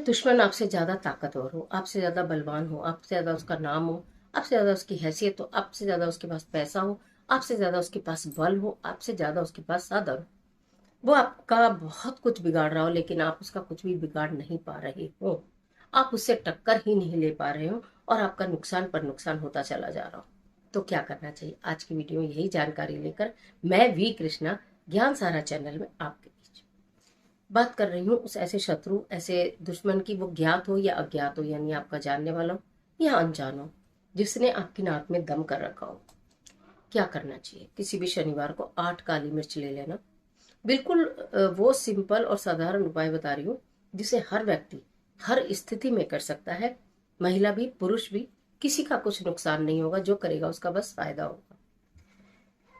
दुश्मन आपसे ज्यादा ताकतवर हो, आपसे ज्यादा बलवान हो, आपसे ज्यादा उसका नाम हो, आपसे ज्यादा उसकी हैसियत हो, आपसे ज्यादा उसके पास पैसा हो, आपसे ज्यादा उसके पास बल हो, आपसे ज्यादा उसके पास साधन हो, वो आपका बहुत कुछ बिगाड़ रहा हो लेकिन आप उसका कुछ भी बिगाड़ नहीं पा रहे हो, आप उससे टक्कर ही नहीं ले पा रहे हो और आपका नुकसान पर नुकसान होता चला जा रहा हो, तो क्या करना चाहिए? आज की वीडियो में यही जानकारी लेकर मैं वी कृष्णा ज्ञान सारा चैनल में आपके बीच बात कर रही हूँ उस ऐसे शत्रु, ऐसे दुश्मन की, वो ज्ञात हो या अज्ञात हो, यानी आपका जानने वाला हो या अनजान हो, जिसने आपकी नाक में दम कर रखा हो। क्या करना चाहिए? किसी भी शनिवार को 8 काली मिर्च ले लेना। बिल्कुल वो सिंपल और साधारण उपाय बता रही हूँ जिसे हर व्यक्ति हर स्थिति में कर सकता है, महिला भी पुरुष भी, किसी का कुछ नुकसान नहीं होगा, जो करेगा उसका बस फायदा होगा।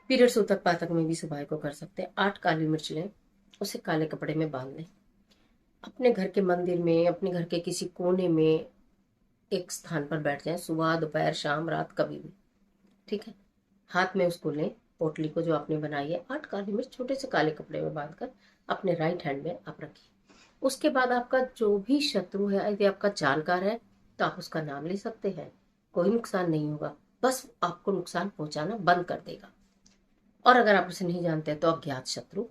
पीरियड्स उतक पातक में भी सुबह को कर सकते हैं। 8 काली मिर्च लें, उसे काले कपड़े में बांध लें, अपने घर के मंदिर में, अपने घर के किसी कोने में एक स्थान पर बैठ जाएं, सुबह दोपहर शाम रात कभी भी, ठीक है। हाथ में उसको लें, पोटली को जो आपने बनाई है, 8 काली मिर्च छोटे से काले कपड़े में बांधकर अपने राइट हैंड में आप रखिए। उसके बाद आपका जो भी शत्रु है, यदि आपका जानकार है तो आप उसका नाम ले सकते हैं, कोई नुकसान नहीं होगा, बस आपको नुकसान पहुंचाना बंद कर देगा। और अगर आप उसे नहीं जानते तो अज्ञात शत्रु,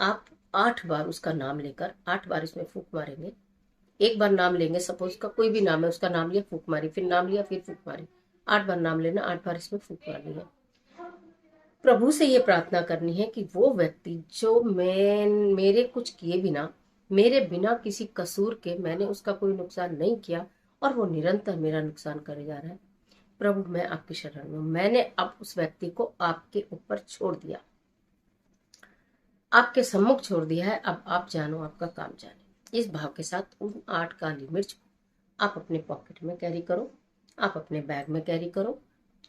आप 8 बार उसका नाम लेकर 8 बार इसमें फूंक मारेंगे। एक बार नाम लेंगे, सपोज का कोई भी नाम है, उसका नाम लिया फूंक मारी, फिर नाम लिया फिर फूंक मारी, 8 बार नाम लेना, 8 बार इसमें फूंक मारनी है। प्रभु से ये प्रार्थना करनी है कि वो व्यक्ति जो मेरे कुछ किए बिना, मेरे बिना किसी कसूर के मैंने उसका कोई नुकसान नहीं किया और वो निरंतर मेरा नुकसान करे जा रहा है, प्रभु मैं आपकी शरण में हूं, मैंने अब उस व्यक्ति को आपके ऊपर छोड़ दिया, आपके सम्मुख छोड़ दिया है, अब आप जानो आपका काम जाने। इस भाव के साथ उन 8 काली मिर्च को आप अपने पॉकेट में कैरी करो, आप अपने बैग में कैरी करो,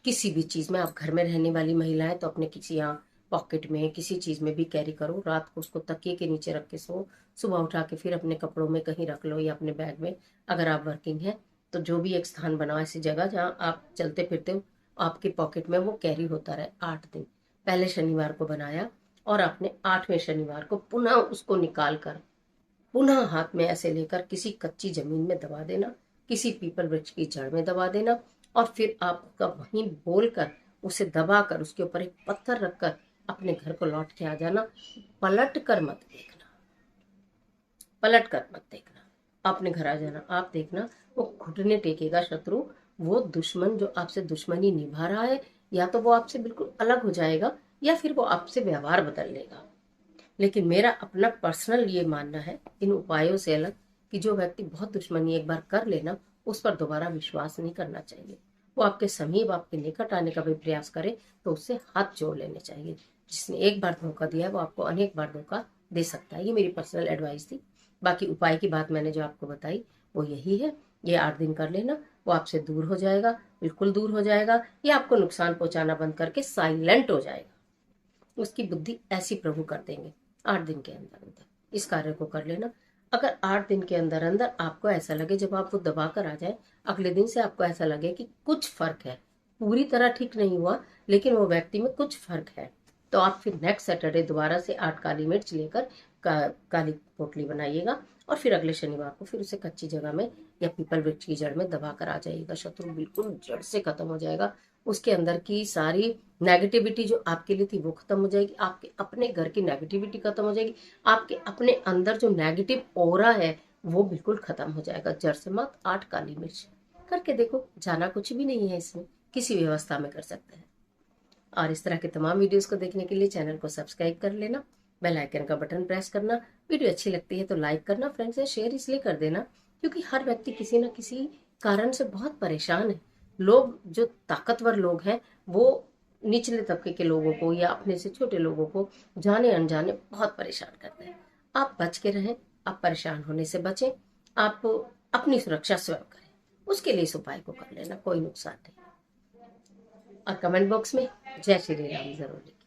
किसी भी चीज में, आप घर में रहने वाली महिला है तो अपने किसी यहाँ पॉकेट में किसी चीज में भी कैरी करो, रात को उसको तकिए के नीचे रख के सो, सुबह उठा के फिर अपने कपड़ों में कहीं रख लो या अपने बैग में। अगर आप वर्किंग है तो जो भी एक स्थान बनाओ, ऐसी जगह जहाँ आप चलते फिरते हो, आपके पॉकेट में वो कैरी होता रहे 8 दिन। पहले शनिवार को बनाया और आपने 8वें शनिवार को पुनः उसको निकाल कर पुनः हाथ में ऐसे लेकर किसी कच्ची जमीन में दबा देना, किसी पीपल वृक्ष की जड़ में दबा देना, और फिर आपका वहीं बोलकर उसे दबाकर उसके ऊपर एक पत्थर रखकर अपने घर को लौट के आ जाना। पलट कर मत देखना, पलट कर मत देखना, अपने घर आ जाना। आप देखना वो घुटने टेकेगा शत्रु, वो दुश्मन जो आपसे दुश्मनी निभा रहा है, या तो वो आपसे बिल्कुल अलग हो जाएगा या फिर वो आपसे व्यवहार बदल लेगा। लेकिन मेरा अपना पर्सनल ये मानना है इन उपायों से अलग, कि जो व्यक्ति बहुत दुश्मनी एक बार कर लेना, उस पर दोबारा विश्वास नहीं करना चाहिए। वो आपके समीप, आपके निकट आने का भी प्रयास करे तो उससे हाथ जोड़ लेने चाहिए। जिसने एक बार धोखा दिया है वो आपको अनेक बार धोखा दे सकता है। ये मेरी पर्सनल एडवाइस थी। बाकी उपाय की बात मैंने जो आपको बताई वो यही है, ये 8 दिन कर लेना, वो आपसे दूर हो जाएगा, बिल्कुल दूर हो जाएगा, या आपको नुकसान पहुंचाना बंद करके साइलेंट हो जाएगा। उसकी बुद्धि ऐसी प्रभु कर देंगे 8 दिन के अंदर अंदर। इस कार्य को कर लेना। अगर 8 दिन के अंदर अंदर आपको ऐसा लगे, जब आप वो दबा कर आ जाए, अगले दिन से आपको ऐसा लगे कि कुछ फर्क है, पूरी तरह ठीक नहीं हुआ लेकिन वो व्यक्ति में कुछ फर्क है, तो आप फिर नेक्स्ट सैटरडे दोबारा से 8 काली मिर्च लेकर काली पोटली बनाइएगा और फिर अगले शनिवार को फिर उसे कच्ची जगह में या पीपल वृक्ष की जड़ में दबा कर आ जाइएगा। शत्रु बिल्कुल जड़ से खत्म हो जाएगा, उसके अंदर की सारी नेगेटिविटी जो आपके लिए थी वो खत्म हो जाएगी, आपके अपने घर की नेगेटिविटी खत्म हो जाएगी, आपके अपने अंदर जो नेगेटिव ओरा है वो बिल्कुल खत्म हो जाएगा। जड़ से मत 8 काली मिर्च करके देखो, जाना कुछ भी नहीं है, इसमें किसी व्यवस्था में कर सकते हैं। और इस तरह के तमाम वीडियोस को देखने के लिए चैनल को सब्सक्राइब कर लेना, बेल आइकन का बटन प्रेस करना, वीडियो अच्छी लगती है तो लाइक करना, फ्रेंड्स से शेयर इसलिए कर देना क्योंकि हर व्यक्ति किसी न किसी कारण से बहुत परेशान है। लोग जो ताकतवर लोग हैं वो निचले तबके के लोगों को या अपने से छोटे लोगों को जाने अनजाने बहुत परेशान करते हैं। आप बच के रहें, आप परेशान होने से बचें, आप अपनी सुरक्षा स्वयं करें, उसके लिए इस उपाय को कर लेना, कोई नुकसान नहीं। और कमेंट बॉक्स में जय श्री राम जरूर लिखें।